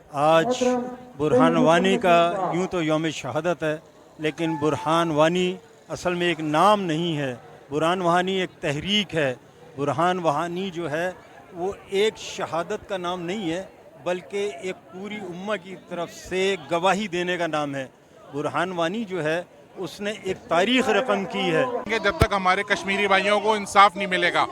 आज बुरहान वानी का यूँ तो यौम शहादत है, लेकिन बुरहान वानी असल में एक नाम नहीं है। बुरहान वानी एक तहरीक है। बुरहान वानी जो है वो एक शहादत का नाम नहीं है, बल्कि एक पूरी उम्मा की तरफ से गवाही देने का नाम है। बुरहान वानी जो है उसने एक तारीख़ रकम की है। जब तक हमारे कश्मीरी भाइयों को इंसाफ नहीं मिलेगा।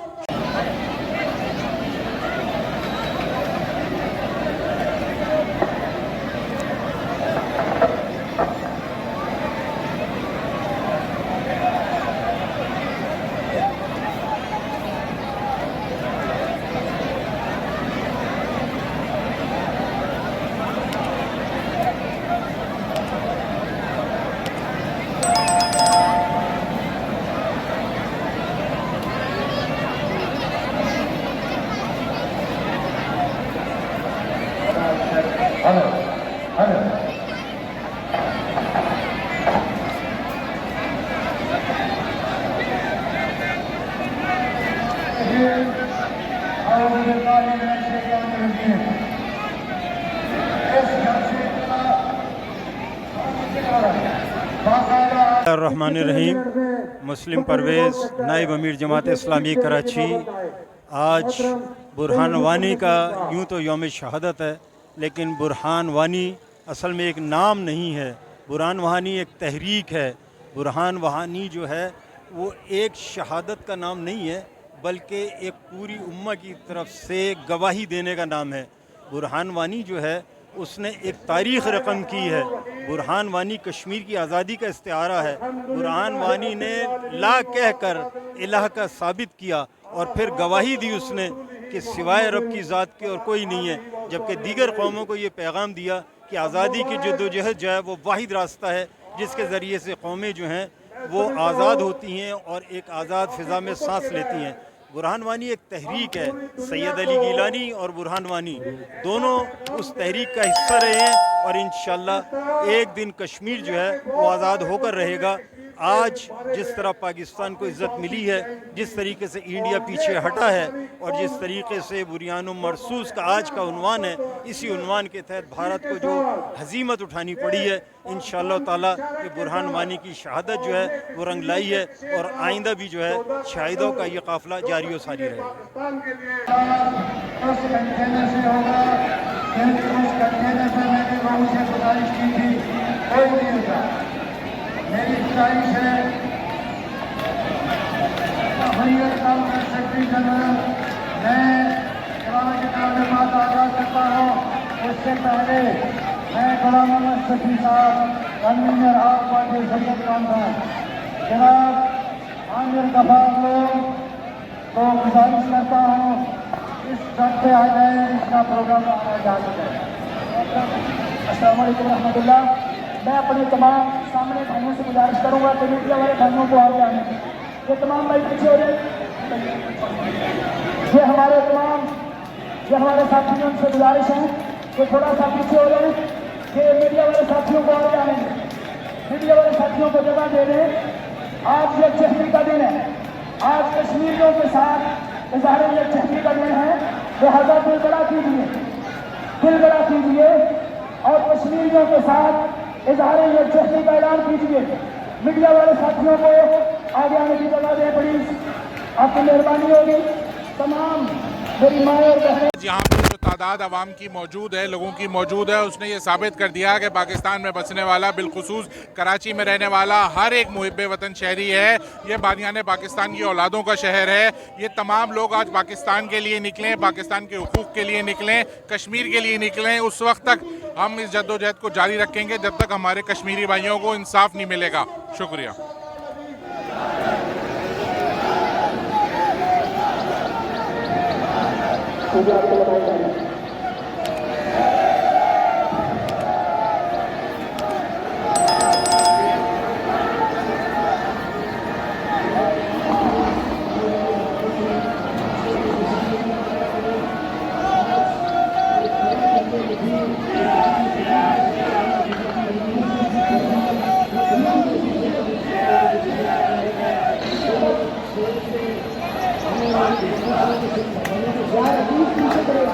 रहमानिर्रहीम। मुस्लिम परवेज़ नाइब अमीर जमात इस्लामी कराची। आज बुरहान वानी का यूँ तो यौम शहादत है, लेकिन बुरहान वानी असल में एक नाम नहीं है। बुरहान वानी एक तहरीक है। बुरहान वानी जो है वो एक शहादत का नाम नहीं है, बल्कि एक पूरी उम्मा की तरफ से गवाही देने का नाम है। बुरहान वानी जो है उसने एक तारीख़ रकम की है। बुरहान वानी कश्मीर की आज़ादी का इस्तिआरा है। बुरहान वानी ने ला कह कर इलाह का साबित किया और फिर गवाही दी उसने कि सिवाय रब की ज़ात के और कोई नहीं है, जबकि दीगर कौमों को ये पैगाम दिया कि आज़ादी की जद्दोजहद जो है वो वाहिद रास्ता है जिसके ज़रिए से कौमें जो हैं वो आज़ाद होती हैं और एक आज़ाद फ़िज़ा में सांस लेती हैं। बुरहान वानी एक तहरीक है। सैयद अली गिलानी और बुरहान वानी दोनों उस तहरीक का हिस्सा रहे हैं और इंशाअल्लाह एक दिन कश्मीर जो है वो आज़ाद होकर रहेगा। आज जिस तरह पाकिस्तान को इज़्ज़त मिली है, जिस तरीके से इंडिया पीछे हटा है और जिस तरीके से बुनियान मरसूस का आज का उन्वान है, इसी उन्वान के तहत भारत को जो हज़ीमत उठानी पड़ी है, इंशाअल्लाह ताला ये बुरहान वानी की शहादत जो है वो रंग लाई है और आइंदा भी जो है शहीदों का ये काफ़िला जारी व सारी रहेगा। मेरी गुजारिश है सेक्रेटरी जनरल, मैं के नाम में बात आगाज करता हूँ। उससे पहले मैं गुलाम मोहम्मद शफी साहब, कन्वीनर ऑफ पार्टी शरीयत कॉन्फ्रेंस, जनाब आमिर गफार लोग को गुजारिश करता हूँ इस छत पे आ जाए, इसका प्रोग्राम आना जा सके। अस्सलाम वालेकुम रहमतुल्लाह। मैं अपने तमाम सामने भाइयों से गुजारिश करूंगा कि मीडिया वाले भाइयों को आगे आने, ये तमाम भाई पीछे हो जाए। ये हमारे साथियों से गुजारिश है कि थोड़ा सा पीछे हो जाए, कि मीडिया वाले साथियों को आगे आने, मीडिया वाले साथियों को जगह दे दें। आज यकजहती का दिन है। आज कश्मीरियों के साथ इज़हार यकजहती का दिन है। लिहाजा दिल बड़ा कीजिए और कश्मीरियों के साथ इज़हार यकजहती का ऐलान कीजिए। मीडिया वाले साथियों को आगे आने की जगह दें प्लीज, आपकी मेहरबानी होगी। तमाम मेरी माँ और बहनें, यहाँ पर जो तादाद आवाम की मौजूद है, लोगों की मौजूद है, उसने ये साबित कर दिया कि पाकिस्तान में बसने वाला, बिलखुसूस कराची में रहने वाला हर एक मुहिब्बे वतन शहरी है। ये बानियाने पाकिस्तान की औलादों का शहर है। ये तमाम लोग आज पाकिस्तान के लिए निकलें, पाकिस्तान के हुकूक के लिए निकलें, कश्मीर के लिए निकलें। उस वक्त तक हम इस जद्दोजहद को जारी रखेंगे जब तक हमारे कश्मीरी भाइयों को इंसाफ नहीं मिलेगा। शुक्रिया। यार अभी पीछे करेगा।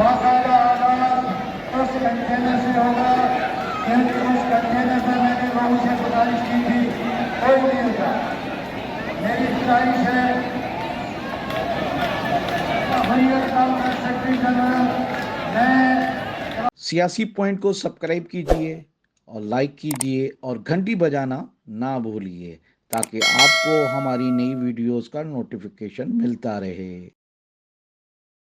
बाकायदा आवाज उस कंटेनर से होगा, क्योंकि उस कंटेनर में मैंने लोगों से गुजारिश की थी, कोई नहीं होगा। मेरी गुजारिश है, सेक्रेटरी जनरल, मैं सियासी पॉइंट को सब्सक्राइब कीजिए और लाइक कीजिए और घंटी बजाना ना भूलिए ताकि आपको हमारी नई वीडियोस का नोटिफिकेशन मिलता रहे।